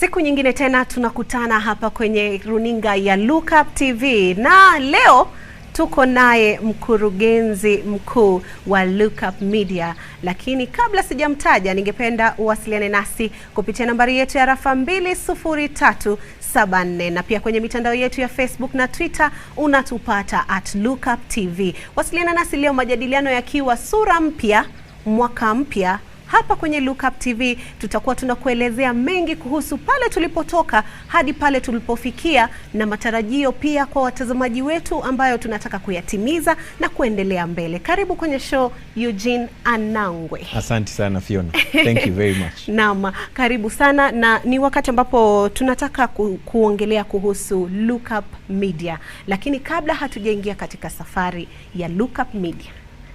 Siku nyingine tena tunakutana hapa kwenye runinga ya Look Up TV, na leo tuko naye mkurugenzi mkuu wa Look Up Media. Lakini kabla sijamtaja, ningependa uwasiliane nasi kupitia nambari yetu ya rafa 20374, na pia kwenye mitandao yetu ya Facebook na Twitter unatupata @LookUpTV. Wasiliana nasi leo, majadiliano yakiwa sura mpya, mwaka mpya. Hapa kwenye Look Up TV tutakuwa tunakuelezea mengi kuhusu pale tulipotoka hadi pale tulipofikia, na matarajio pia kwa watazamaji wetu ambayo tunataka kuyatimiza na kuendelea mbele. Karibu kwenye show Eugene Anangwe. Asante sana Fiona. Thank you very much. Naam, karibu sana, na ni wakati ambapo tunataka kuongelea kuhusu Look Up Media. Lakini kabla hatujaingia katika safari ya Look Up Media,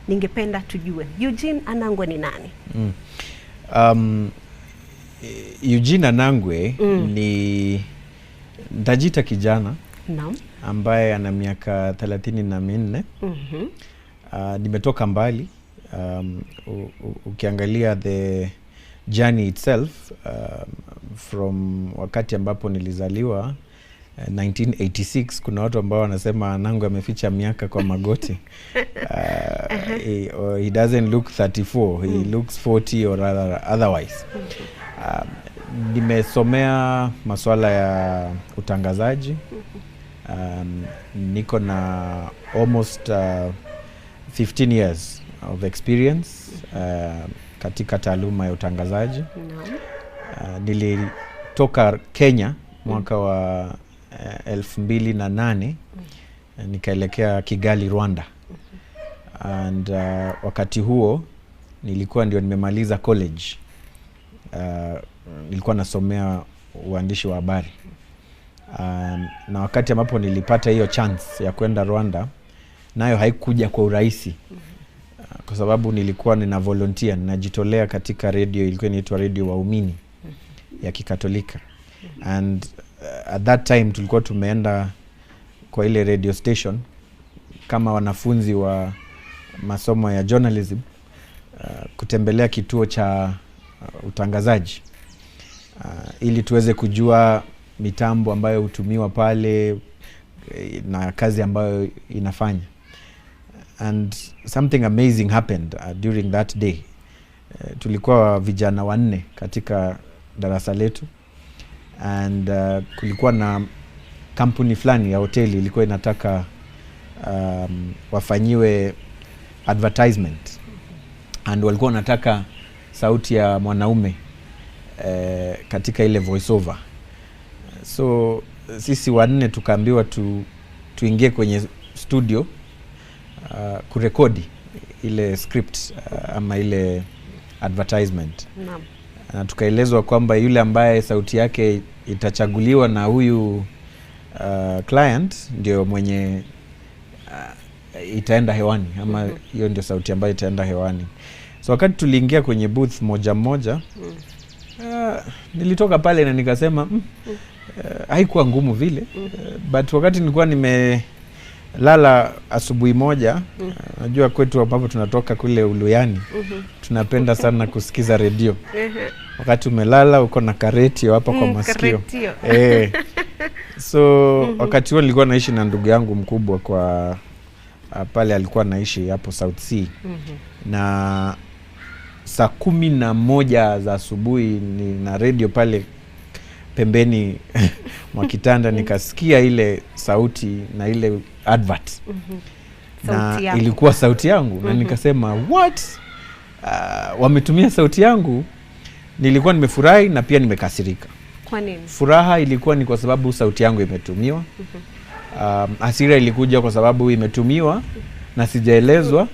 ningependa tujue Eugene Anangwe ni nani? Eugene Anangwe ni ndajita kijana ambaye ana miaka 34. Nimetoka mbali. Ukiangalia the journey itself, from wakati ambapo nilizaliwa 1986, kuna watu ambao wanasema Anangwe ameficha miaka kwa magoti. He doesn't look 34, he looks 40 or otherwise. Nimesomea masuala ya utangazaji. Niko na almost 15 years of experience katika taaluma ya utangazaji. Nilitoka Kenya mwaka wa 2008, nikaelekea Kigali, Rwanda. And wakati huo nilikuwa ndio nimemaliza college. Nilikuwa nasomea uandishi wa habari. Na wakati ambapo nilipata hiyo chance ya kwenda Rwanda, nayo haikuja kwa urahisi. Kwa sababu nilikuwa nina volunteer, ninajitolea katika radio, ilikuwa inaitwa Radio Waumini ya Kikatolika. And at that time tulikuwa tumeenda kwa ile radio station kama wanafunzi wa masomo ya journalism, kutembelea kituo cha utangazaji, ili tuweze kujua mitambo ambayo hutumiwa pale na kazi ambayo inafanya. And something amazing happened during that day. Tulikuwa vijana 4 katika darasa letu, and kulikuwa na kampuni fulani ya hoteli ilikuwa inataka wafanyiwe advertisement, and walikuwa wanataka sauti ya mwanaume katika ile voiceover. So sisi 4 tukaambiwa tuingie kwenye studio kurekodi ile script ama ile advertisement. Naam. Na tukaelezwa kwamba yule ambaye sauti yake itachaguliwa na huyu client ndio mwenye itaenda hewani, ama hiyo ndio sauti ambayo itaenda hewani. So wakati tuliingia kwenye booth moja, nilitoka pale na nikasema haikuwa ngumu vile. But wakati nilikuwa nimelala asubuhi moja, najua kwetu ambapo tunatoka kule Uluyani, tunapenda sana kusikiza redio. Wakati umelala uko na karetio hapa kwa masikio. So wakati huo nilikuwa naishi na ndugu yangu mkubwa kwa pale alikuwa naishi hapo South Sea. Na saa 11 za asubuhi na radio pale pembeni mwa kitanda, nikasikia ile sauti na ile advert. Na ilikuwa sauti yangu. Na nikasema what? Wametumia sauti yangu. Nilikuwa nimefurahi na pia nimekasirika. Kwa nini? Furaha ilikuwa ni kwa sababu sauti yangu imetumiwa. Hasira ilikuja kwa sababu imetumiwa na sijaelezwa.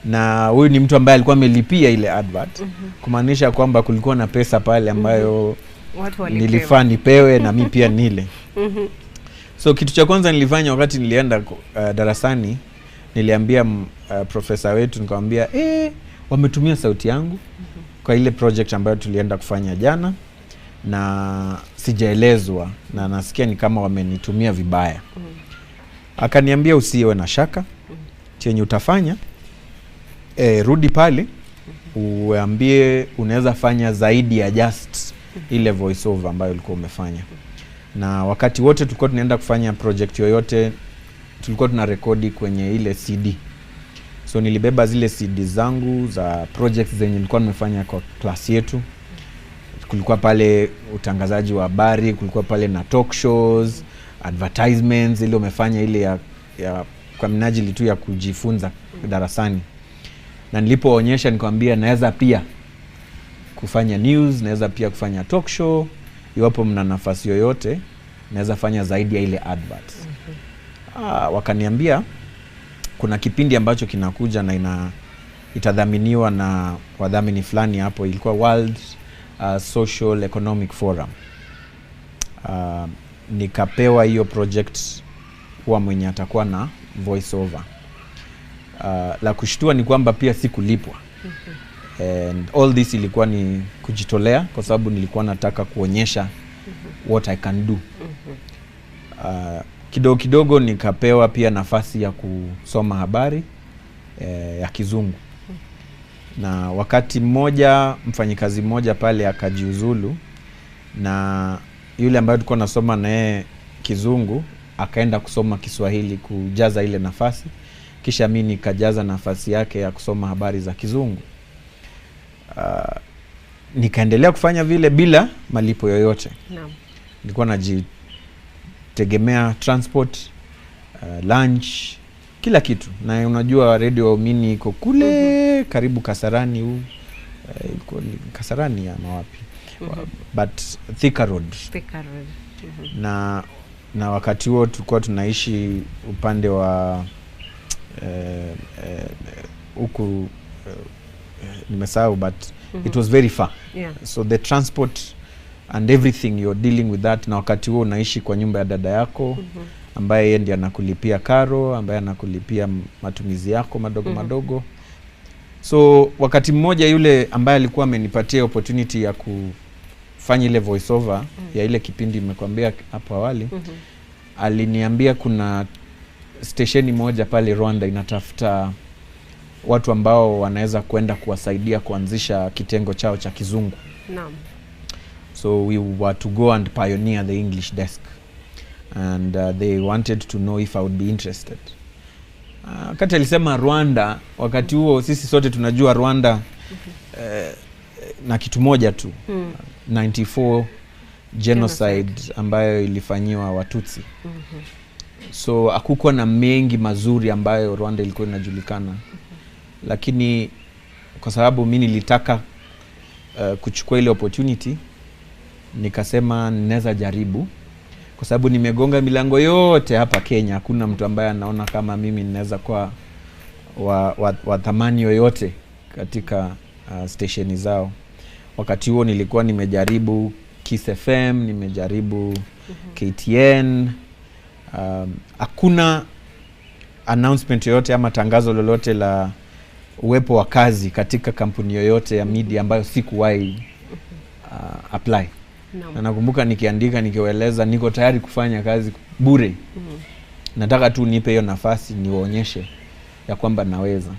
Na huyu ni mtu ambaye alikuwa amelipia ile advert. Kumaanisha kwamba kulikuwa na pesa pale ambayo nilifaa nipewe na mimi pia nile. So kitu cha kwanza nilifanya wakati nilienda darasani, niliambia profesa wetu, nikamwambia wametumia sauti yangu kwa ile project ambayo tulienda kufanya jana, na sijaelezwa na nasikia ni kama wamenitumia vibaya. Akaniambia usiwe na shaka, chenye utafanya rudi pale uambie unaweza fanya zaidi ya just ile voice over ambayo ulikuwa umefanya. Na wakati wote tulikuwa tunaenda kufanya project yoyote, tulikuwa tunarekodi kwenye ile CD. So nilibeba zile CD zangu za projects zenye nilikuwa nimefanya kwa class yetu. Kulikuwa pale utangazaji wa habari, kulikuwa pale na talk shows, advertisements ile umefanya ile ya kwa minajili tu ya kujifunza darasani. Na nilipoonyesha nikamwambia naweza pia kufanya news, naweza pia kufanya talk show, iwapo mna nafasi yoyote naweza fanya zaidi ya ile adverts. Wakaniambia kuna kipindi ambacho kinakuja na itadhaminiwa na wadhamini fulani hapo, ilikuwa World Social Economic Forum. Nikapewa hiyo project kuwa mwenye atakuwa na voice over. La kushtua ni kwamba pia sikulipwa. And all this ilikuwa ni kujitolea kwa sababu nilikuwa nataka kuonyesha what I can do. Kidogo kidogo nikapewa pia nafasi ya kusoma habari ya Kizungu. Na wakati mmoja mfanyikazi mmoja pale akajiuzulu, na yule ambaye tulikuwa nasoma naye Kizungu akaenda kusoma Kiswahili kujaza ile nafasi, kisha mimi nikajaza nafasi yake ya kusoma habari za Kizungu. Nikaendelea kufanya vile bila malipo yoyote. Naam. Nilikuwa najitegemea transport, lunch, kila kitu. Na unajua Radio Waumini iko kule karibu Kasarani huu. Ilikuwa Kasarani ya mawapi. But Thika Road. Na wakati huo tulikuwa tunaishi upande wa huku nimesahau, but it was very far. So the transport and everything you're dealing with that. Na wakati huo unaishi kwa nyumba ya dada yako ambaye yeye ndiye anakulipia karo, ambaye anakulipia matumizi yako madogo madogo. So wakati mmoja yule ambaye alikuwa amenipatia opportunity ya kufanya ile voice over ya ile kipindi nimekwambia hapo awali, aliniambia kuna stesheni moja pale Rwanda inatafuta watu ambao wanaweza kwenda kuwasaidia kuanzisha kitengo chao cha Kizungu. Naam. So we were to go and pioneer the English desk, and they wanted to know if I would be interested. Wakati alisema Rwanda, wakati huo sisi sote tunajua Rwanda na kitu moja tu, 94 genocide ambayo ilifanyiwa Watutsi. So hakukuwa na mengi mazuri ambayo Rwanda ilikuwa inajulikana. Lakini kwa sababu mimi nilitaka kuchukua ile opportunity, nikasema ninaweza jaribu, kwa sababu nimegonga milango yote hapa Kenya. Hakuna mtu ambaye anaona kama mimi ninaweza kuwa wa thamani yoyote katika stationi zao. Wakati huo nilikuwa nimejaribu Kiss FM, nimejaribu KTN. Hakuna announcement yoyote ama tangazo lolote la uwepo wa kazi katika kampuni yoyote ya media ambayo sikuwahi apply. Na nakumbuka nikiandika nikiwaeleza niko tayari kufanya kazi bure. Nataka tu nipe hiyo nafasi niwaonyeshe ya kwamba naweza.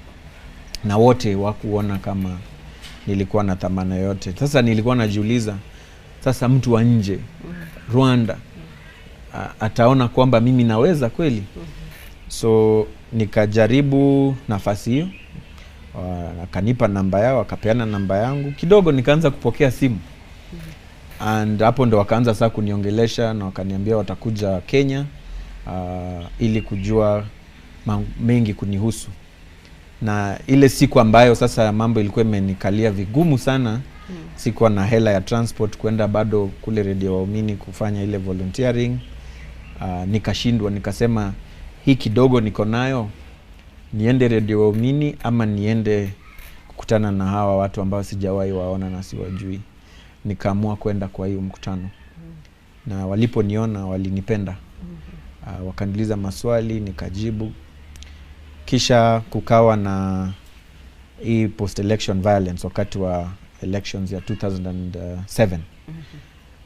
Na wote wakuona kama nilikuwa na thamana yote. Sasa nilikuwa najiuliza, sasa mtu wa nje Rwanda ataona kwamba mimi naweza kweli? So nikajaribu nafasi hiyo. Akanipa namba yao, akapeana namba yangu. Kidogo nikaanza kupokea simu. And hapo ndo wakaanza sasa kuniongelesha na wakaniambia watakuja Kenya ili kujua mengi kunihusu. Na ile siku ambayo sasa mambo ilikuwa imenikalia vigumu sana, sikuwa na hela ya transport kwenda bado kule Radio Waumini kufanya ile volunteering. Nikashindwa, nikasema hii kidogo niko nayo, niende Radio Waumini ama niende kukutana na hawa watu ambao sijawahi waona na siwajui. Nikaamua kwenda kwa hiyo mkutano. Na waliponiona walinipenda. Wakaniuliza maswali, nikajibu. Kisha kukawa na hii post election violence wakati wa elections ya 2007.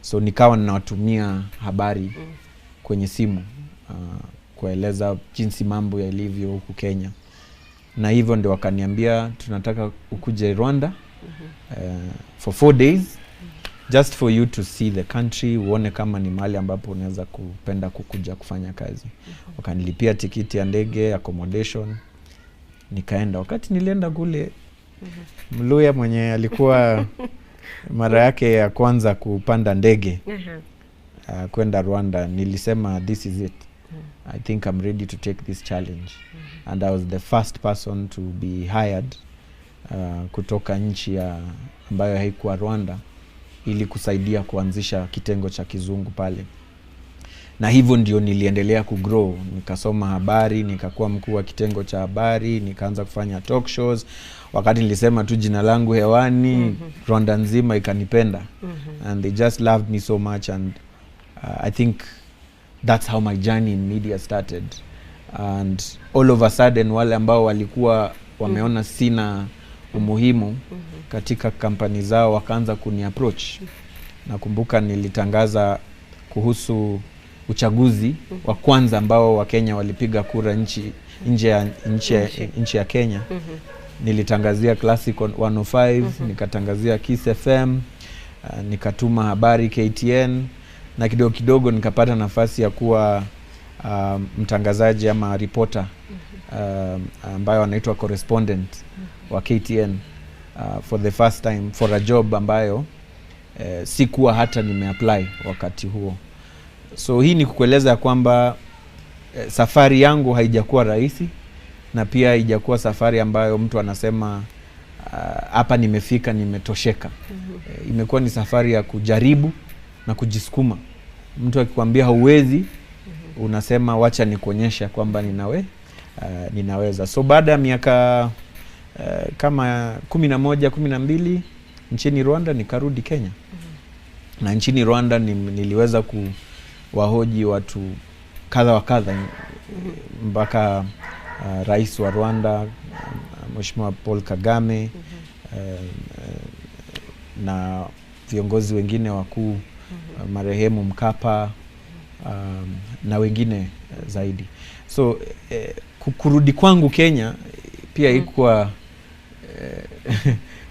So nikawa ninawatumia habari kwenye simu kueleza jinsi mambo yalivyo huku Kenya. Na hivyo ndio wakaniambia tunataka ukuje Rwanda for 4 days just for you to see the country, uone kama ni mahali ambapo unaweza kupenda kukuja kufanya kazi. Wakanilipia tikiti ya ndege, accommodation, nikaenda. Wakati nilienda kule, Mluya mwenye alikuwa mara yake ya kwanza kupanda ndege kwenda Rwanda, nilisema this is it. I think I'm ready to take this challenge. And I was the first person to be hired kutoka nchi ambayo haikuwa Rwanda, ili kusaidia kuanzisha kitengo cha kizungu pale. Na hivyo ndio niliendelea kugrow. Nikasoma habari, nikakuwa mkuu wa kitengo cha habari, nikaanza kufanya talk shows. Wakati nilisema tu jina langu hewani, Rwanda nzima ikanipenda. And they just loved me so much, and I think that's how my journey in media started. And all of a sudden, wale ambao walikuwa wameona sina umuhimu katika kampani zao wakaanza kuni approach. Nakumbuka nilitangaza kuhusu uchaguzi wa kwanza ambao Wakenya walipiga kura nchi ya Kenya. Nilitangazia Classic 105, nikatangazia Kiss FM, nikatuma habari KTN, na kidogo kidogo nikapata nafasi ya kuwa mtangazaji ama reporter ambayo anaitwa correspondent wa KTN for the first time, for a job ambayo sikuwa hata nimeapply wakati huo. So hii ni kukueleza kwamba safari yangu haijakuwa rahisi, na pia haijakuwa safari ambayo mtu anasema hapa nimefika, nimetosheka. Imekuwa ni safari ya kujaribu na kujisukuma. Mtu akikwambia hauwezi, unasema wacha nikuonyesha kwamba ninaweza. So baada ya miaka kama 11, 12 nchini Rwanda, nikarudi Kenya. Na nchini Rwanda niliweza kuwahoji watu kadha wa kadha, mpaka rais wa Rwanda Mheshimiwa Paul Kagame, na viongozi wengine wakuu, marehemu Mkapa, na wengine zaidi. So kurudi kwangu Kenya pia ilikuwa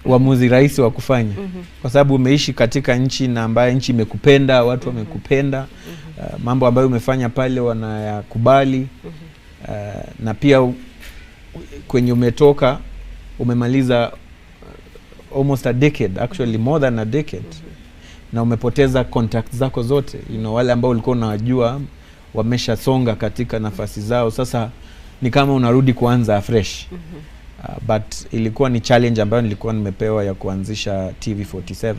uamuzi rahisi wa kufanya, kwa sababu umeishi katika nchi na ambayo nchi imekupenda, watu wamekupenda, mambo ambayo umefanya pale wanayakubali, na pia kwenye umetoka umemaliza almost a decade, actually more than a decade, na umepoteza contact zako zote. Wale ambao ulikuwa unawajua wameshasonga katika nafasi zao, sasa ni kama unarudi kuanza fresh. But ilikuwa ni challenge ambayo nilikuwa nimepewa ya kuanzisha TV47.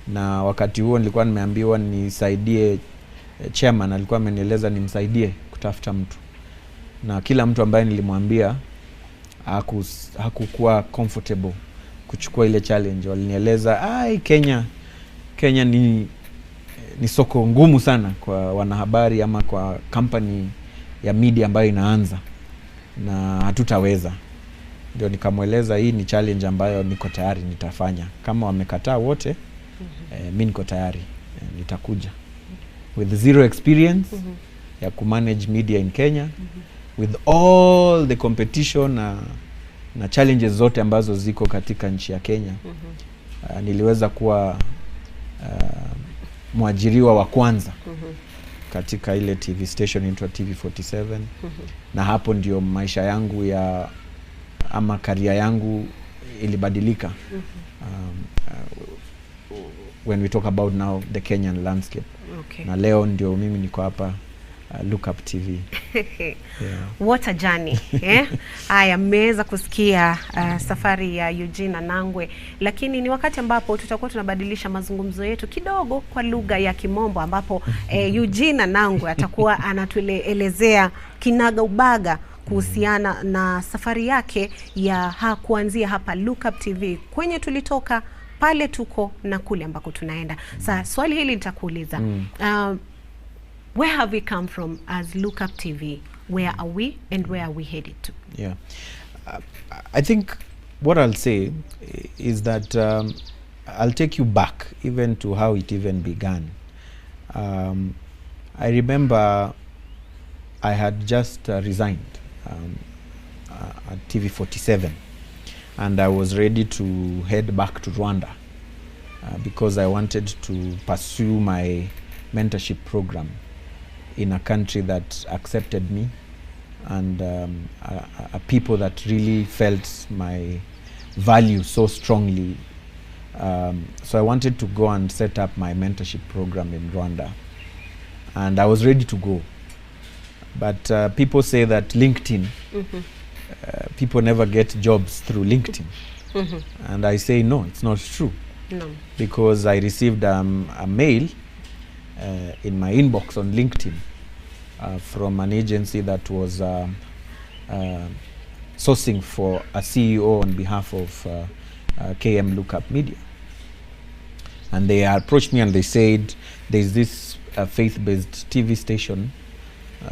Na wakati huo nilikuwa nimeambiwa nisaidie chairman, alikuwa amenieleza nimsaidie kutafuta mtu. Na kila mtu ambaye nilimwambia hakukuwa comfortable kuchukua ile challenge. Walinieleza Kenya ni soko ngumu sana kwa wanahabari ama kwa company ya media ambayo inaanza, na hatutaweza. Ndio nikamweleza hii ni challenge ambayo niko tayari nitafanya. Kama wamekataa wote, mimi niko tayari, nitakuja. With zero experience ya kumanage media in Kenya, with all the competition na challenges zote ambazo ziko katika nchi ya Kenya, niliweza kuwa mwajiriwa wa kwanza katika ile TV station inaitwa TV47. Na hapo ndio maisha yangu ama career yangu ilibadilika. When we talk about now the Kenyan landscape. Na leo ndio mimi niko hapa Look Up TV. What a journey. Haya, mmeweza kusikia safari ya Eugene Anangwe, lakini ni wakati ambapo tutakuwa tunabadilisha mazungumzo yetu kidogo kwa lugha ya Kimombo, ambapo Eugene Anangwe atakuwa anatuelezea kinaga ubaga kuhusiana na safari yake ya kuanzia hapa Look Up TV, kwenye tulitoka, pale tuko na kule ambako tunaenda. Sasa swali hili nitakuuliza. Where have we come from as Look Up TV? Where are we and where are we headed to? Yeah. I think what I'll say is that I'll take you back even to how it even began. I remember I had just resigned at TV47, and I was ready to head back to Rwanda because I wanted to pursue my mentorship program in a country that accepted me, and a people that really felt my value so strongly. So I wanted to go and set up my mentorship program in Rwanda, and I was ready to go. But people say that LinkedIn, people never get jobs through LinkedIn. And I say, no, it's not true. No. Because I received a mail in my inbox on LinkedIn from an agency that was sourcing for a CEO on behalf of KM Lookup Media. And they approached me and they said, there's this faith-based TV station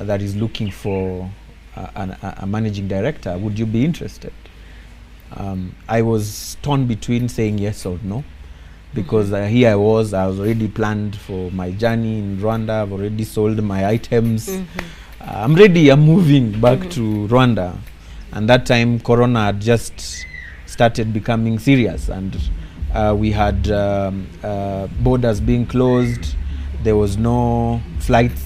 that is looking for a managing director. Would you be interested? I was torn between saying yes or no, because here I was already planned for my journey in Rwanda. I've already sold my items. I'm ready, I'm moving back to Rwanda. And that time Corona had just started becoming serious, and we had borders being closed. There was no flights.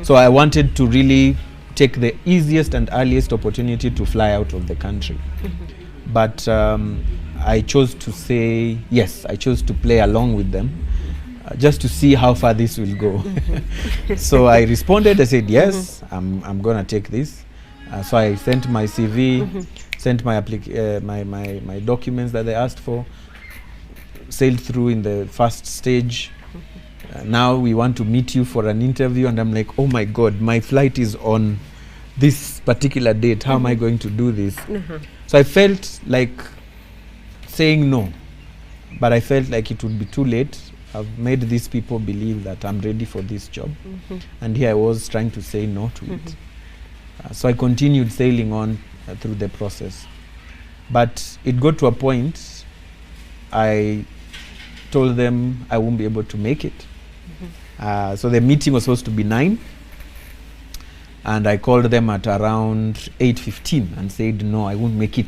So I wanted to really take the easiest and earliest opportunity to fly out of the country. But I chose to say yes. I chose to play along with them, just to see how far this will go. So I responded. I said yes, I'm gonna take this. So I sent my CV, sent my my documents that they asked for, sailed through in the first stage. Now we want to meet you for an interview, and I'm like, oh my God, my flight is on this particular date. How am I going to do this? So I felt like saying no, but I felt like it would be too late. I've made these people believe that I'm ready for this job, and here I was trying to say no to it. So I continued sailing on through the process, but it got to a point I told them I won't be able to make it. So the meeting was supposed to be 9, and I called them at around 8:15 and said no, I won't make it.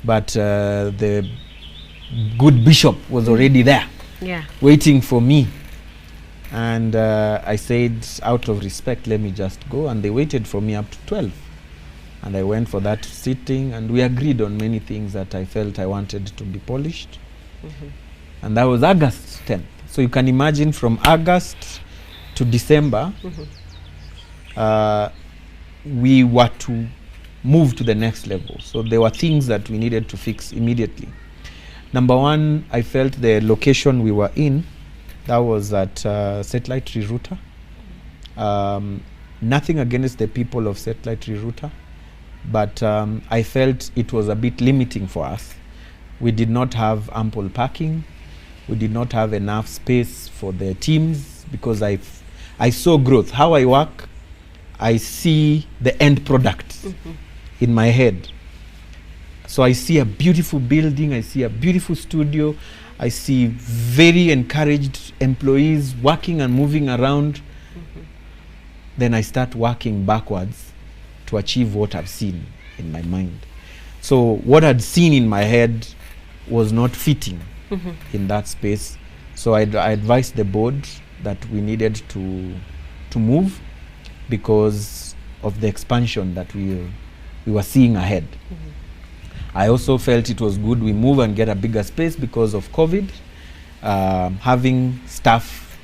But the good bishop was already there, waiting for me. And I said, out of respect, let me just go. And they waited for me up to 12. And I went for that sitting, and we agreed on many things that I felt I wanted to be polished. And that was August 10th. So you can imagine, from August to December, we were to move to the next level. So there were things that we needed to fix immediately. Number one, I felt the location we were in, that was at Satellite Rerouter. Nothing against the people of Satellite Rerouter, but I felt it was a bit limiting for us. We did not have ample parking. We did not have enough space for the teams, because I saw growth. How I work, I see the end product in my head. So I see a beautiful building, I see a beautiful studio, I see very encouraged employees working and moving around. Then I start working backwards to achieve what I've seen in my mind. So what I'd seen in my head was not fitting in that space. So I advised the board that we needed to move, because of the expansion that we were seeing ahead. I also felt it was good we move and get a bigger space because of COVID. Having staff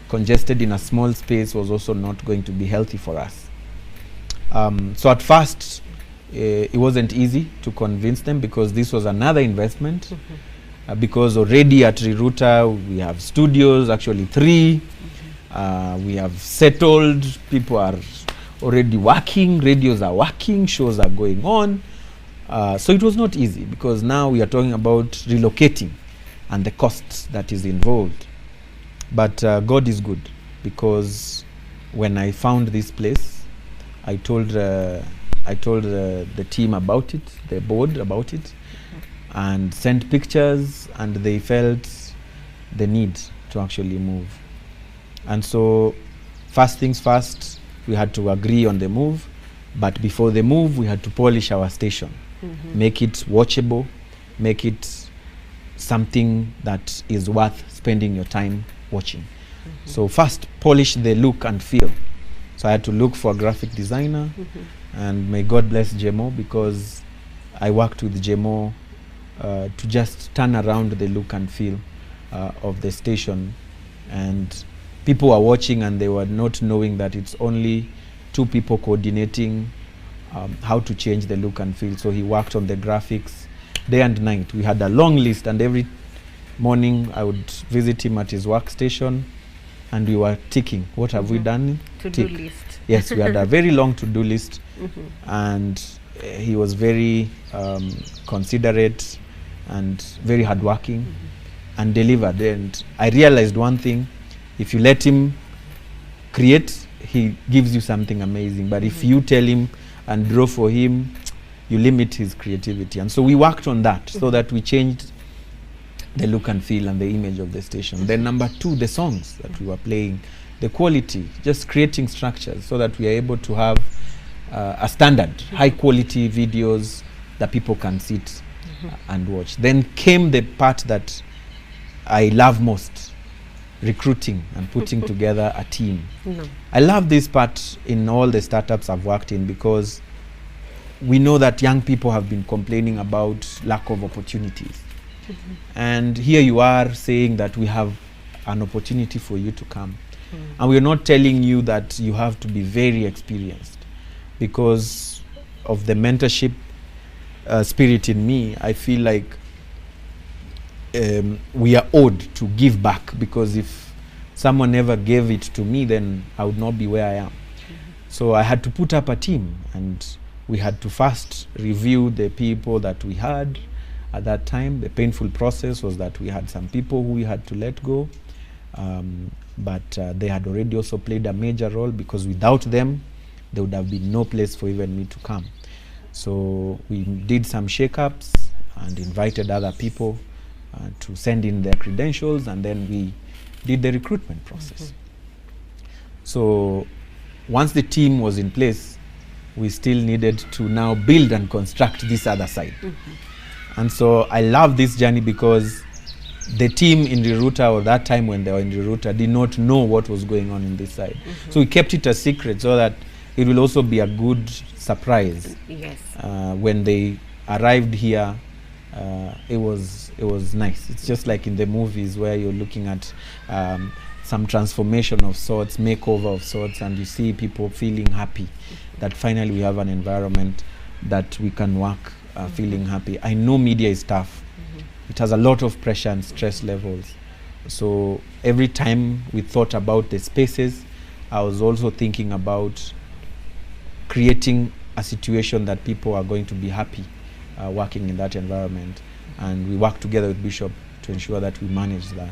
congested in a small space was also not going to be healthy for us. So at first, it wasn't easy to convince them, because this was another investment. Because already at Rerouter we have studios, actually 3. We have settled, people are already working, radios are working, shows are going on. So it was not easy, because now we are talking about relocating and the costs that is involved. But God is good, because when I found this place, I told the team about it, the board about it, and sent pictures, and they felt the need to actually move. And so, first things first, we had to agree on the move, but before the move, we had to polish our station, make it watchable, make it something that is worth spending your time watching. So first, polish the look and feel. So I had to look for a graphic designer, and may God bless Jemo, because I worked with Jemo to just turn around the look and feel of the station. And people were watching and they were not knowing that it's only two people coordinating how to change the look and feel. So he worked on the graphics day and night. We had a long list, and every morning I would visit him at his workstation, and we were ticking. What have we done? To-do list. Yes, we had a very long to-do list, and he was very considerate and very hardworking and delivered. And I realized one thing: if you let him create, he gives you something amazing. But if you tell him and draw for him, you limit his creativity. And so we worked on that, so that we changed the look and feel and the image of the station. Then number two, the songs that we were playing, the quality, just creating structures so that we are able to have a standard, high quality videos that people can sit and watch. Then came the part that I love most, recruiting and putting together a team. I love this part in all the startups I've worked in, because we know that young people have been complaining about lack of opportunities. And here you are saying that we have an opportunity for you to come. And we're not telling you that you have to be very experienced. Because of the mentorship spirit in me, I feel like we are owed to give back, because if someone never gave it to me, then I would not be where I am. So I had to put up a team, and we had to first review the people that we had at that time. The painful process was that we had some people who we had to let go, but they had already also played a major role, because without them there would have been no place for even me to come. So we did some shake-ups and invited other people to send in their credentials, and then we did the recruitment process. So once the team was in place, we still needed to now build and construct this other side. And so I love this journey, because the team in Riruta, or that time when they were in Riruta, did not know what was going on in this side. So we kept it a secret, so that it will also be a good surprise. Yes. When they arrived here, it was nice. It's just like in the movies where you're looking at some transformation of sorts, makeover of sorts, and you see people feeling happy that finally we have an environment that we can work feeling happy. I know media is tough. It has a lot of pressure and stress levels. So every time we thought about the spaces, I was also thinking about creating a situation that people are going to be happy working in that environment. And we work together with Bishop to ensure that we manage that.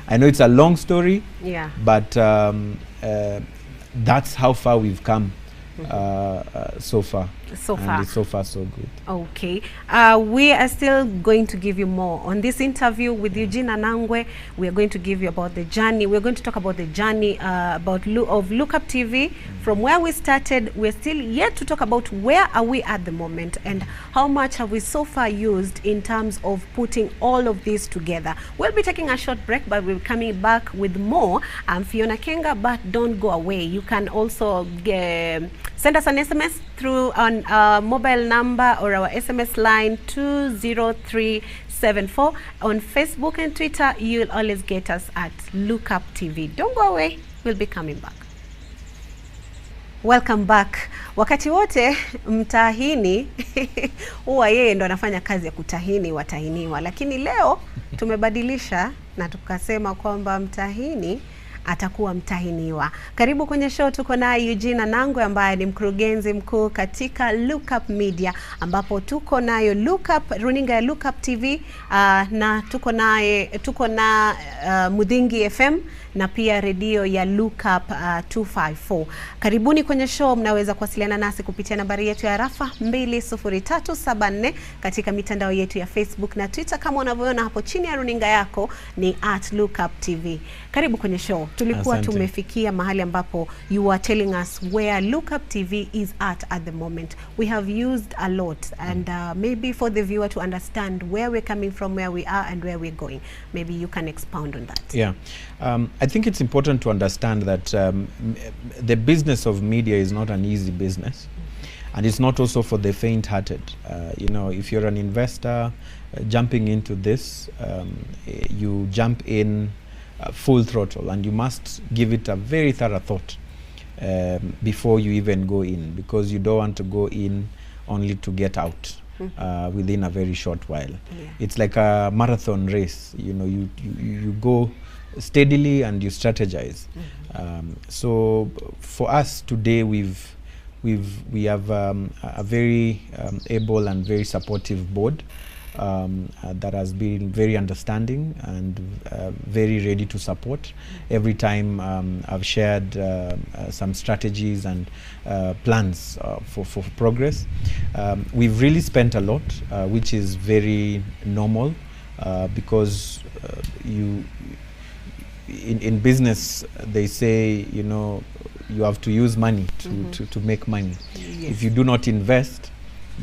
I know it's a long story, but that's how far we've come so far. And it's so far so good. Okay. We are still going to give you more on this interview with Eugene Anangwe. We are going to give you about the journey. We're going to talk about the journey of Lookup TV. From where we started, we're still yet to talk about where are we at the moment, and how much have we so far used in terms of putting all of this together. We'll be taking a short break, but we're coming back with more. I'm Fiona Kenga, but don't go away. You can also send us an SMS through on mobile number or our SMS line 20374. On Facebook and Twitter, you'll always get us at Lookup TV. Don't go away. We'll be coming back. Welcome back. Wakati wote mtahini huwa yeye ndo anafanya kazi ya kutahini watahiniwa, lakini leo tumebadilisha na tukasema kwamba mtahini atakuwa mtahiniwa. Karibu kwenye show. Tuko na Eugene Anangwe ambaye ni mkurugenzi mkuu katika Lookup Media, ambapo tuko nayo Lookup, runinga ya Lookup TV, na tuko na Mudingi FM na pia redio ya Lookup 254. Karibuni kwenye show. Mnaweza kuwasiliana nasi kupitia nambari yetu ya rafa 20374 katika mitandao yetu ya Facebook na Twitter. Kama unavyoona hapo chini ya runinga yako ni @Lookup TV. Karibu kwenye show. tulikuwa Asante. tumefikia mahali ambapo you were telling us where Lookup TV is at the moment. We have used a lot, and maybe for the viewer to understand where we're coming from, where we are and where we're going, maybe you can expound on that. Yeah, I think it's important to understand that the business of media is not an easy business, and it's not also for the faint-hearted. You know, if you're an investor jumping into this, you jump in full throttle, and you must give it a very thorough thought before you even go in, because you don't want to go in only to get out within a very short while. Yeah. It's like a marathon race. You know, you go steadily and you strategize. So for us today, we have a very able and very supportive board that has been very understanding and very ready to support. Every time I've shared some strategies and plans for progress. We've really spent a lot, which is very normal, because in business they say, you know, you have to use money to make money. Yes. If you do not invest,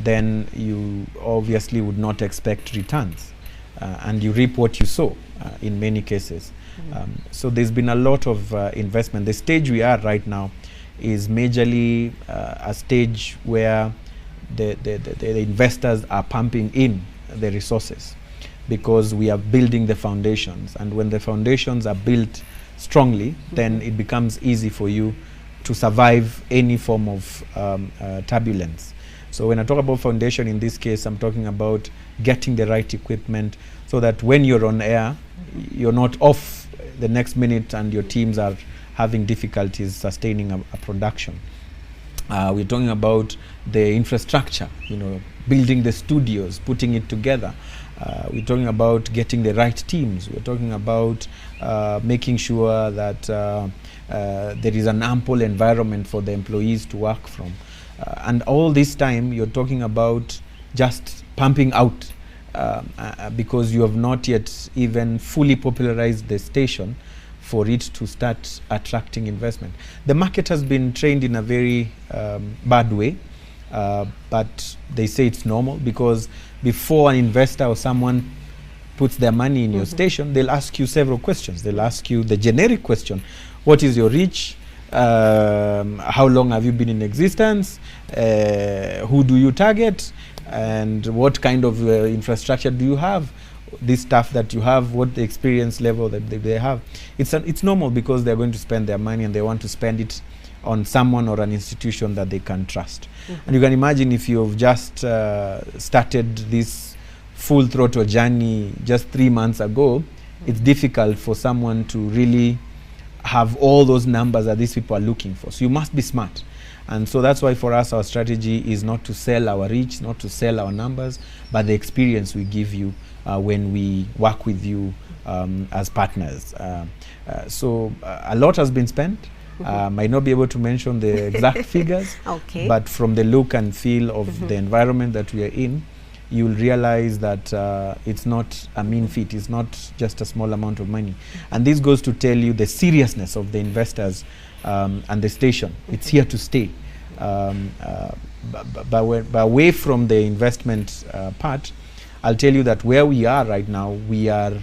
then you obviously would not expect returns, and you reap what you sow in many cases. So there's been a lot of investment. The stage we are right now is majorly a stage where the investors are pumping in the resources, because we are building the foundations, and when the foundations are built strongly, then it becomes easy for you to survive any form of turbulence. So when I talk about foundation, in this case, I'm talking about getting the right equipment so that when you're on air, you're not off the next minute and your teams are having difficulties sustaining a production. We're talking about the infrastructure, you know, building the studios, putting it together. We're talking about getting the right teams. We're talking about making sure that there is an ample environment for the employees to work from. And all this time you're talking about just pumping out, because you have not yet even fully popularized the station for it to start attracting investment. The market has been trained in a very bad way, but they say it's normal, because before an investor or someone puts their money in your station, they'll ask you several questions. They'll ask you the generic question: what is your reach? How long have you been in existence? Who do you target? And what kind of infrastructure do you have? This stuff that you have, what the experience level that they have. It's normal, because they're going to spend their money and they want to spend it on someone or an institution that they can trust. And you can imagine, if you've just started this full throttle journey just 3 months ago, it's difficult for someone to really have all those numbers that these people are looking for. So you must be smart. And so that's why for us, our strategy is not to sell our reach, not to sell our numbers, but the experience we give you when we work with you as partners. So a lot has been spent. Might not be able to mention the exact figures, but from the look and feel of the environment that we are in, you'll realize that it's not a mean feat. It's not just a small amount of money. And this goes to tell you the seriousness of the investors and the station. It's here to stay. But away from the investment part, I'll tell you that where we are right now, we are,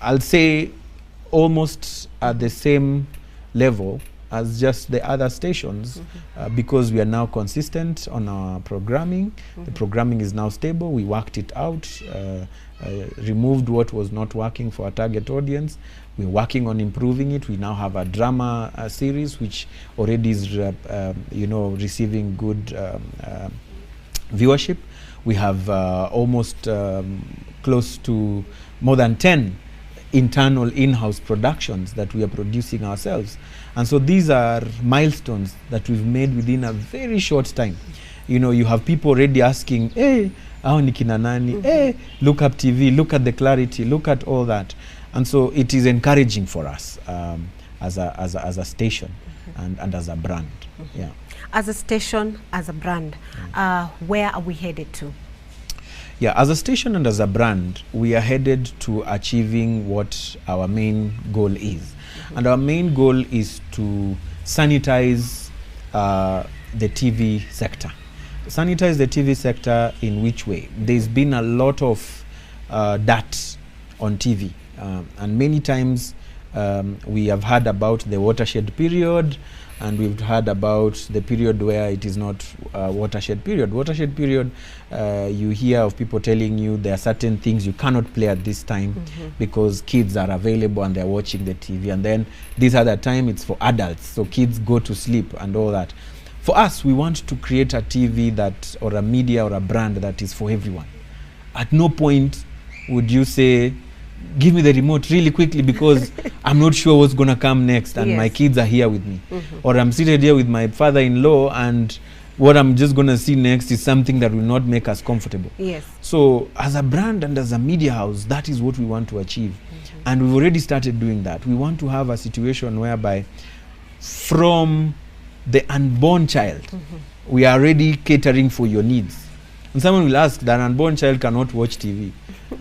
I'll say, almost at the same level as just the other stations, because we are now consistent on our programming. The programming is now stable. We worked it out, removed what was not working for our target audience. We're working on improving it. We now have a drama series which already is receiving good viewership. We have almost close to more than 10 internal in-house productions that we are producing ourselves. And so these are milestones that we've made within a very short time. You know, you have people already asking, hey, hao ni kina nani? Hey, Lookup TV, look at the clarity, look at all that. And so it is encouraging for us as a station and as a brand. Yeah. As a station, as a brand, where are we headed to? Yeah, as a station and as a brand, we are headed to achieving what our main goal is. And our main goal is to sanitize the TV sector. Sanitize the TV sector in which way? There's been a lot of dirt on TV. And many times we have heard about the watershed period, and we've heard about the period where it is not watershed period. Watershed period, you hear of people telling you there are certain things you cannot play at this time because kids are available and they're watching the TV. And then this other time it's for adults, so kids go to sleep and all that. For us, we want to create a TV that, or a media or a brand that is for everyone. At no point would you say, give me the remote really quickly because I'm not sure what's going to come next, and my kids are here with me. Or I'm seated here with my father-in-law, and what I'm just going to see next is something that will not make us comfortable. Yes. So as a brand and as a media house, that is what we want to achieve. And we've already started doing that. We want to have a situation whereby from the unborn child, we are already catering for your needs. And someone will ask, that unborn child cannot watch TV,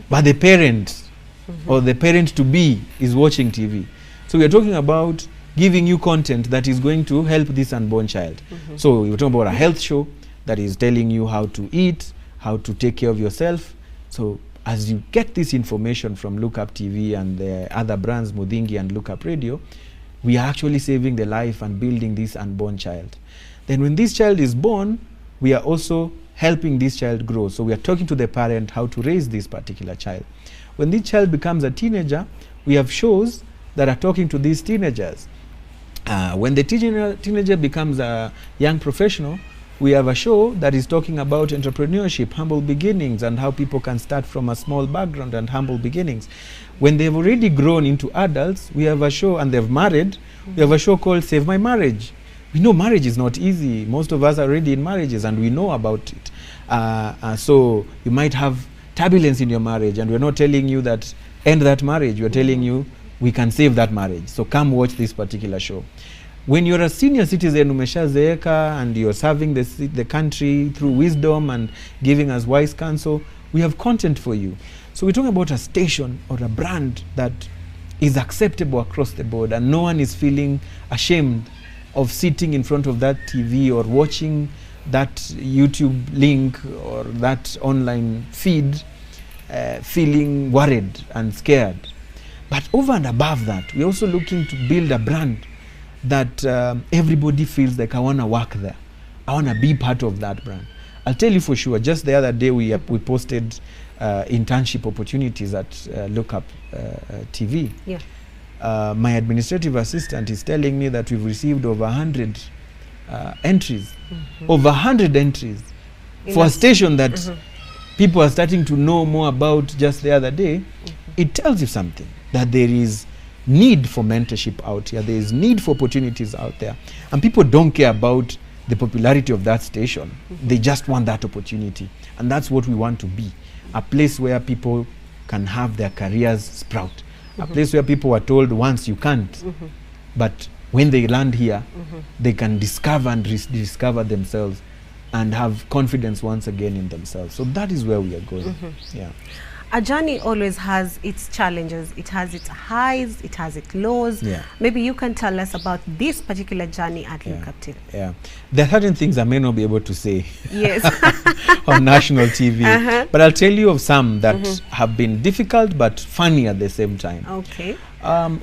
but the parent or the parent-to-be is watching TV. So we are talking about giving you content that is going to help this unborn child. So we're talking about a health show that is telling you how to eat, how to take care of yourself. So as you get this information from Lookup TV and the other brands, Mudingi and Lookup Radio, we are actually saving the life and building this unborn child. Then when this child is born, we are also helping this child grow. So we are talking to the parent how to raise this particular child. When this child becomes a teenager, we have shows that are talking to these teenagers. When the teenager becomes a young professional, we have a show that is talking about entrepreneurship, humble beginnings, and how people can start from a small background and humble beginnings. When they've already grown into adults, we have a show, and they've married, we have a show called Save My Marriage. We know marriage is not easy. Most of us are already in marriages, and we know about it. So you might have turbulence in your marriage, and we're not telling you that end that marriage. We're telling you we can save that marriage. So come watch this particular show. When you're a senior citizen, umeshazeeka, and you're serving the country through wisdom and giving us wise counsel, we have content for you. So we're talking about a station or a brand that is acceptable across the board, and no one is feeling ashamed of sitting in front of that TV or watching that YouTube link or that online feed, feeling worried and scared. But over and above that, we're also looking to build a brand that everybody feels like, I want to work there. I want to be part of that brand. I'll tell you for sure, just the other day we posted internship opportunities at Lookup TV. Yeah. My administrative assistant is telling me that we've received over 100 entries. Over 100 entries for a station that people are starting to know more about just the other day. It tells you something, that there is need for mentorship out here, there is need for opportunities out there, and people don't care about the popularity of that station. They just want that opportunity, and that's what we want to be, a place where people can have their careers sprout, a place where people are told once you can't, but when they land here, they can discover and rediscover themselves and have confidence once again in themselves. So that is where we are going. Yeah. A journey always has its challenges. It has its highs, it has its lows. Yeah. Maybe you can tell us about this particular journey at Lookup TV. Yeah. There are certain things I may not be able to say on national TV, but I'll tell you of some that have been difficult but funny at the same time. Okay.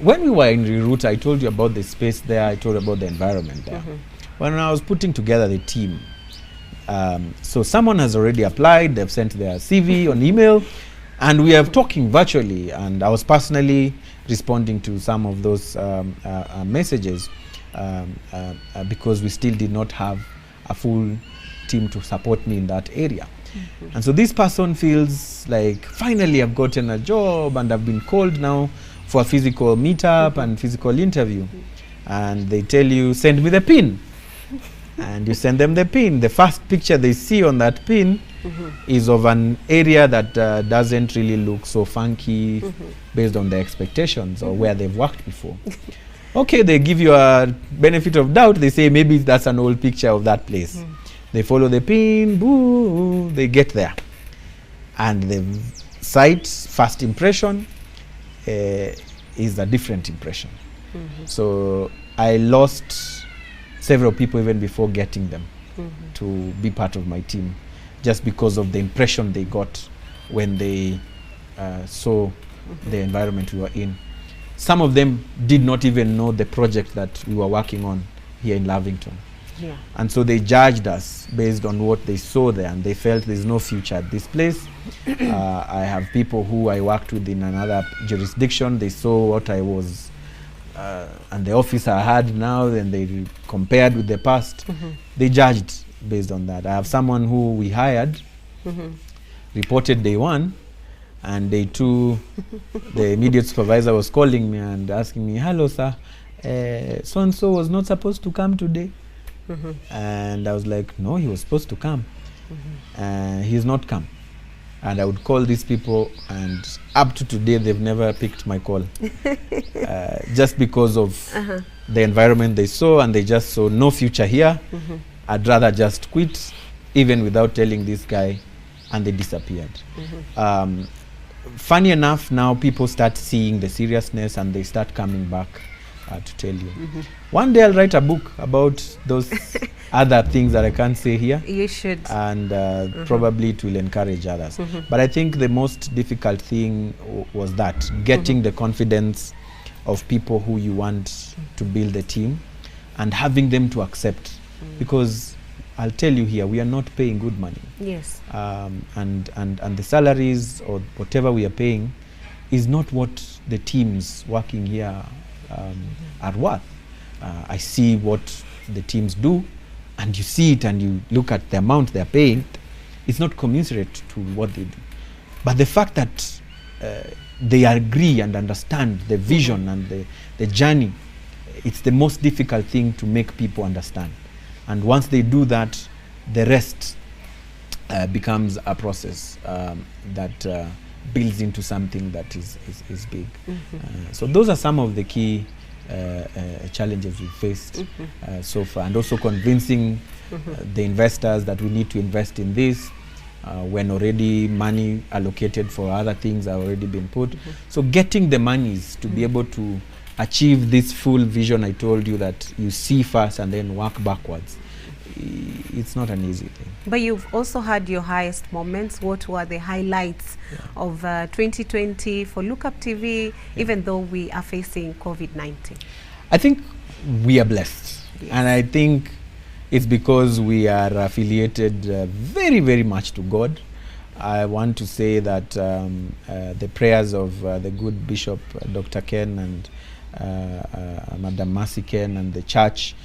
When we were in Riruta, I told you about the space there, I told you about the environment there. When I was putting together the team, so someone has already applied, they've sent their CV on email, and we are talking virtually, and I was personally responding to some of those messages because we still did not have a full team to support me in that area. And so this person feels like, finally I've gotten a job and I've been called now for a physical meetup and physical interview. And they tell you, send me the pin. And you send them the pin. The first picture they see on that pin is of an area that doesn't really look so funky based on their expectations or where they've worked before. Okay, they give you a benefit of doubt. They say maybe that's an old picture of that place. They follow the pin, boo, they get there. and the site's first impression is a different impression. So I lost several people even before getting them to be part of my team, just because of the impression they got when they saw the environment we were in. Some of them did not even know the project that we were working on here in Lavington. Yeah. And so they judged us based on what they saw there, and they felt there's no future at this place. I have people who I worked with in another jurisdiction. They saw what I was and the office I had now, and they compared with the past. They judged based on that. I have someone who we hired, reported day one, and day two, the immediate supervisor was calling me and asking me, "Hello, sir, so-and-so was not supposed to come today." And I was like, "No, he was supposed to come. He's not come." And I would call these people, and up to today, they've never picked my call. Just because of the environment they saw, and they just saw no future here. I'd rather just quit, even without telling this guy, and they disappeared. Funny enough, now people start seeing the seriousness, and they start coming back to tell you. One day I'll write a book about those other things that I can't say here. You should. And probably it will encourage others. But I think the most difficult thing was that, getting the confidence of people who you want to build a team, and having them to accept. Because I'll tell you here, we are not paying good money. Yes. And the salaries or whatever we are paying is not what the teams working here are worth. I see what the teams do, and you see it, and you look at the amount they're paying. It's not commensurate to what they do. But the fact that they agree and understand the vision and the journey, it's the most difficult thing to make people understand. And once they do that, the rest becomes a process that builds into something that is big. So those are some of the key challenges we faced so far, and also convincing the investors that we need to invest in this when already money allocated for other things have already been put. So getting the monies to be able to achieve this full vision I told you that you see first and then work backwards, it's not an easy thing. But you've also had your highest moments. What were the highlights of 2020 for Lookup TV, even though we are facing COVID-19? I think we are blessed. And I think it's because we are affiliated very, very much to God. I want to say that the prayers of the good Bishop Dr. Ken and Madam Mercy Ken and the church,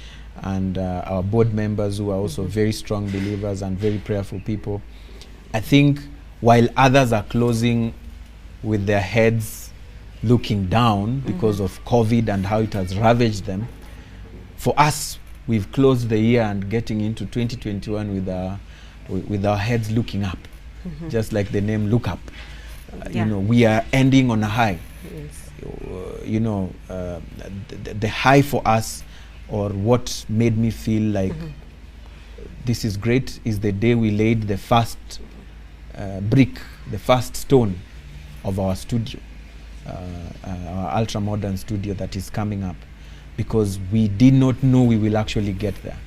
and our board members who are also very strong believers and very prayerful people. I think while others are closing with their heads looking down because of COVID and how it has ravaged them, for us, we've closed the year and getting into 2021 with our heads looking up, just like the name Look Up. You know, we are ending on a high. Yes. You know, the high for us, or what made me feel like this is great, is the day we laid the first brick, the first stone of our studio, our ultra-modern studio that is coming up, because we did not know we will actually get there.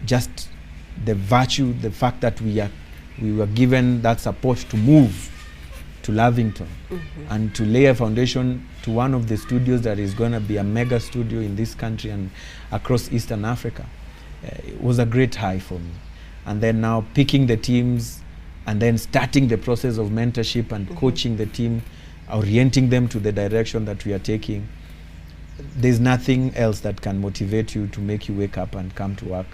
Just the virtue, the fact that we were given that support to move to Lavington and to lay a foundation to one of the studios that is going to be a mega studio in this country and across Eastern Africa. It was a great high for me. And then now picking the teams and then starting the process of mentorship and coaching the team, orienting them to the direction that we are taking. There's nothing else that can motivate you to make you wake up and come to work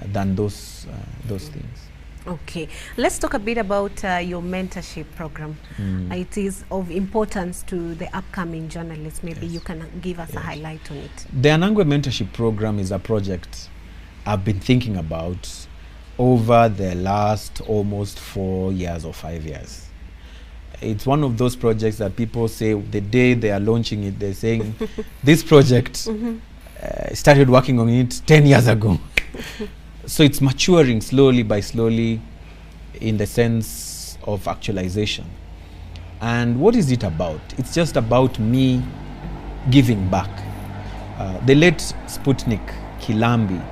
than those things. Okay, let's talk a bit about your mentorship program. It is of importance to the upcoming journalists. Maybe you can give us a highlight on it. The Anangwe mentorship program is a project I've been thinking about over the last almost 4 years or 5 years. It's one of those projects that people say the day they are launching it, they're saying, this project started working on it 10 years ago. So it's maturing slowly by slowly, in the sense of actualization. And what is it about? It's just about me giving back. The late Sputnik Kilambi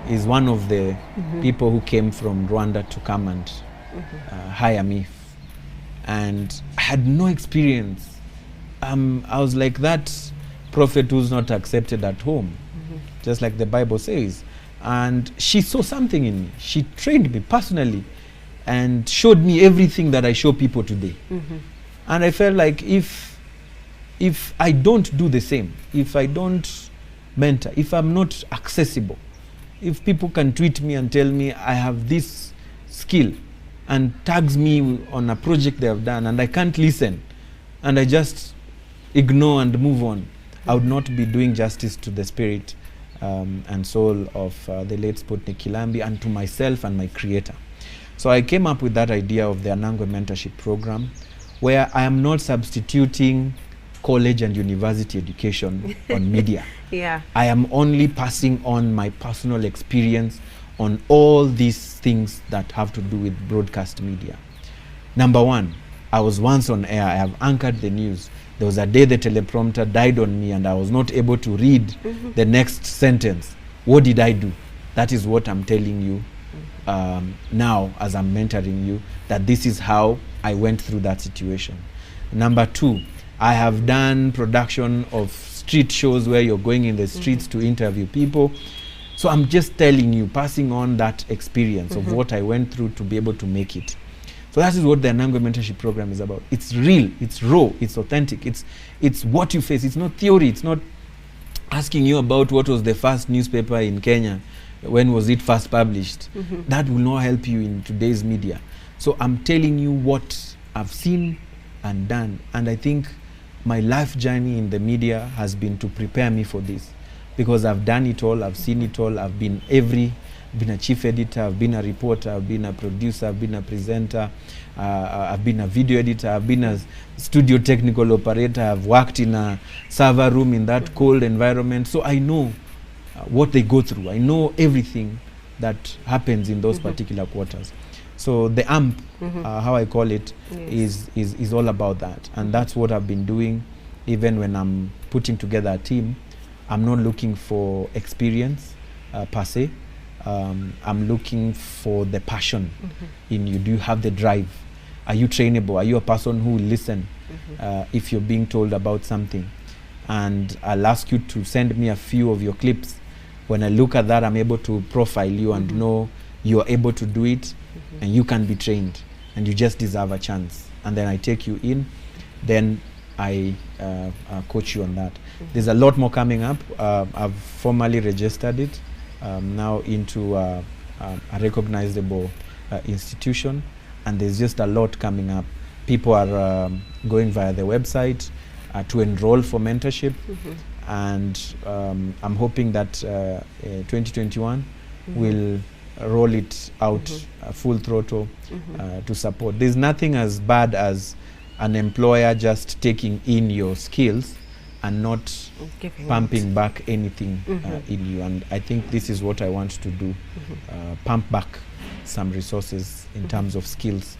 is one of the people who came from Rwanda to come and hire me. And I had no experience. I was like that prophet who's not accepted at home, just like the Bible says. And she saw something in me. She trained me personally and showed me everything that I show people today. And I felt like if I don't do the same, if I don't mentor, if I'm not accessible, if people can tweet me and tell me I have this skill and tags me on a project they have done and I can't listen and I just ignore and move on, I would not be doing justice to the spirit and soul of the late Sputnik Kilambi and to myself and my creator. So I came up with that idea of the Anangwe mentorship program, where I am not substituting college and university education on media. I am only passing on my personal experience on all these things that have to do with broadcast media. Number one, I was once on air. I have anchored the news. There was a day the teleprompter died on me and I was not able to read the next sentence. What did I do? That is what I'm telling you now as I'm mentoring you, that this is how I went through that situation. Number two, I have done production of street shows where you're going in the streets to interview people. So I'm just telling you, passing on that experience of what I went through to be able to make it. So that is what the Anangwe mentorship program is about. It's real, it's raw, it's authentic, it's what you face. It's not theory, it's not asking you about what was the first newspaper in Kenya, when was it first published. That will not help you in today's media. So I'm telling you what I've seen and done. And I think my life journey in the media has been to prepare me for this, because I've done it all, I've seen it all, I've been a chief editor, I've been a reporter, I've been a producer, I've been a presenter, I've been a video editor, I've been a studio technical operator, I've worked in a server room in that cold environment. So I know what they go through. I know everything that happens in those particular quarters. So the AMP, how I call it, is all about that. And that's what I've been doing. Even when I'm putting together a team, I'm not looking for experience per se. I'm looking for the passion in you. Do you have the drive? Are you trainable? Are you a person who will listen if you're being told about something? And I'll ask you to send me a few of your clips. When I look at that, I'm able to profile you and know you are able to do it and you can be trained and you just deserve a chance. And then I take you in, then I coach you on that. There's a lot more coming up. I've formally registered it now into a recognizable institution, and there's just a lot coming up. People are going via the website to enroll for mentorship, and I'm hoping that 2021 will roll it out full throttle to support. There's nothing as bad as an employer just taking in your skills and not pumping back anything in you. And I think this is what I want to do, pump back some resources in terms of skills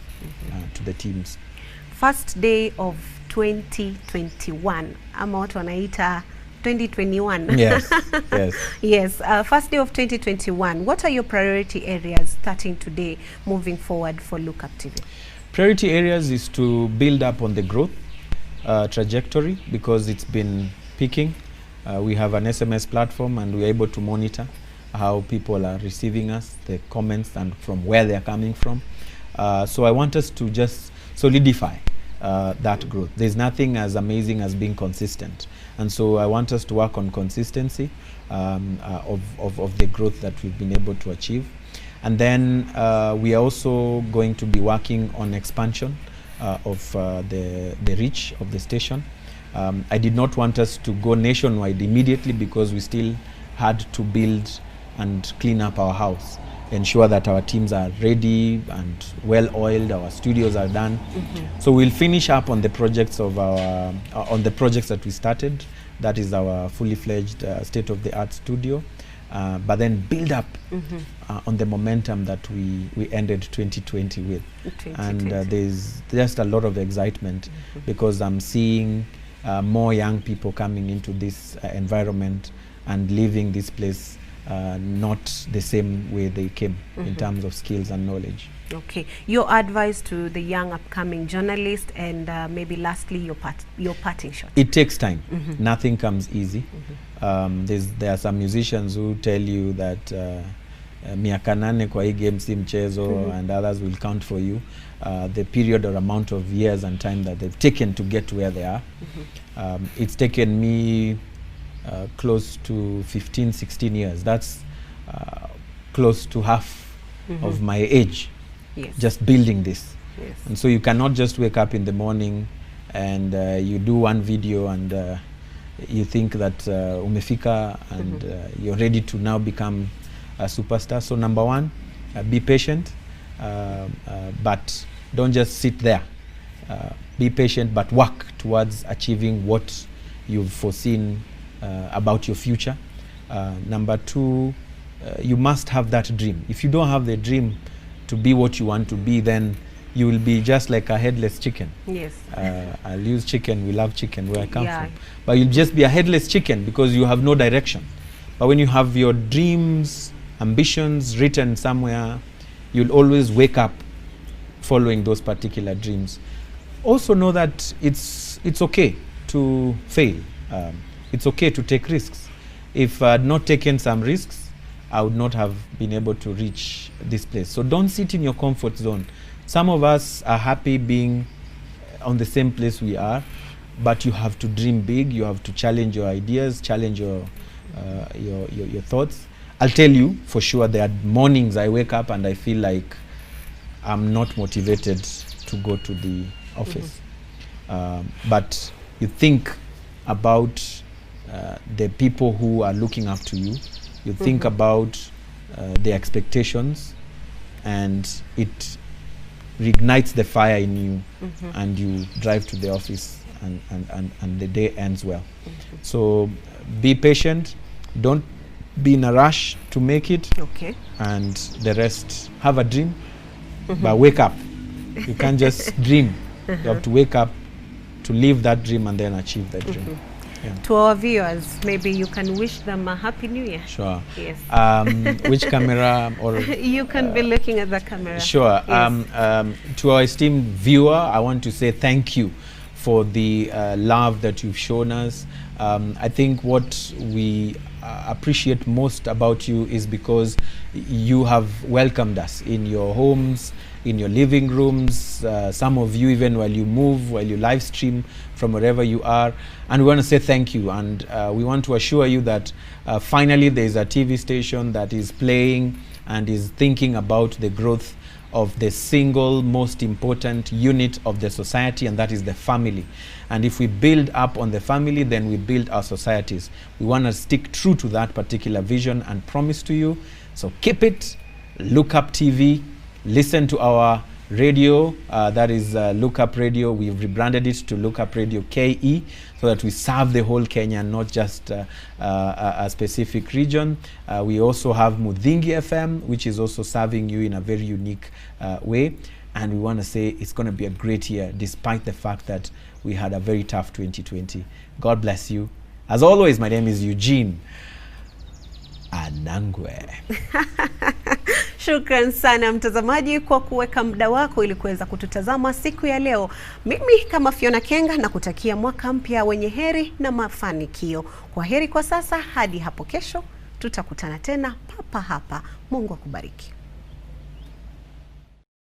to the teams. First day of 2021, ama watu wanaita 2021. Yes, yes. Yes, first day of 2021. What are your priority areas starting today, moving forward for Lookup TV? Priority areas is to build up on the growth trajectory, because it's been peaking. We have an SMS platform and we're able to monitor how people are receiving us, the comments, and from where they're coming from. So I want us to just solidify that growth. There's nothing as amazing as being consistent. And so I want us to work on consistency of the growth that we've been able to achieve. And then we are also going to be working on expansion of the reach of the station. I did not want us to go nationwide immediately, because we still had to build and clean up our house, ensure that our teams are ready and well oiled, our studios are done. So we'll finish up on the projects of our on the projects that we started. That is our fully fledged state-of-the-art studio, but then build up on the momentum that we ended 2020 with. And there's just a lot of excitement because I'm seeing more young people coming into this environment and leaving this place not the same way they came in terms of skills and knowledge. Okay, your advice to the young upcoming journalist, and maybe lastly your parting shot. It takes time. Nothing comes easy. There are some musicians who tell you that miaka 8 kwa hii game si mchezo, and others will count for you the period or amount of years and time that they've taken to get to where they are. It's taken me close to 15-16 years. That's close to half of my age. Yes. Just building this. Yes. And so you cannot just wake up in the morning and you do one video and you think that umefika and you're ready to now become a superstar. So number one, be patient, but don't just sit there. Be patient, but work towards achieving what you've foreseen about your future. Number two, you must have that dream. If you don't have the dream to be what you want to be, then you will be just like a headless chicken. Yes. I'll use chicken. We love chicken where I come from. But you'll just be a headless chicken because you have no direction. But when you have your dreams, ambitions written somewhere, you'll always wake up following those particular dreams. Also know that it's okay to fail. It's okay to take risks. If I had not taken some risks, I would not have been able to reach this place. So don't sit in your comfort zone. Some of us are happy being on the same place we are, but you have to dream big. You have to challenge your ideas, challenge your thoughts. I'll tell you for sure, there are mornings I wake up and I feel like I'm not motivated to go to the office. But you think about the people who are looking up to you. You think about the expectations, and it reignites the fire in you, and you drive to the office, and the day ends well. So be patient. Don't be in a rush to make it. Okay. And the rest, have a dream, but wake up. You can't just dream. You have to wake up to live that dream and then achieve that dream. Yeah. To our viewers, maybe you can wish them a happy new year. Sure. Yes. Which camera? Or you can be looking at the camera. Sure. Yes. To our esteemed viewer, I want to say thank you for the love that you've shown us. I think what we appreciate most about you is because you have welcomed us in your homes, in your living rooms, some of you even while you move, while you live stream from wherever you are. And we want to say thank you, and we want to assure you that finally there is a TV station that is playing and is thinking about the growth of the single most important unit of the society, and that is the family. And if we build up on the family, then we build our societies. We want to stick true to that particular vision and promise to you. So keep it. Look Up TV. Listen to our radio, that is Look Up Radio. We've rebranded it to Look Up Radio KE so that we serve the whole Kenya, not just a specific region. We also have Mudhingi FM, which is also serving you in a very unique way. And we want to say it's going to be a great year, despite the fact that we had a very tough 2020. God bless you. As always, my name is Eugene. Anangwe. Shukran sana mtazamaji kwa kuweka muda wako ili kuweza kututazama siku ya leo. Mimi kama Fiona Kenga na kutakia mwaka mpya wenye heri na mafanikio. Kwa heri kwa sasa, hadi hapo kesho tutakutana tena papa hapa. Mungu akubariki.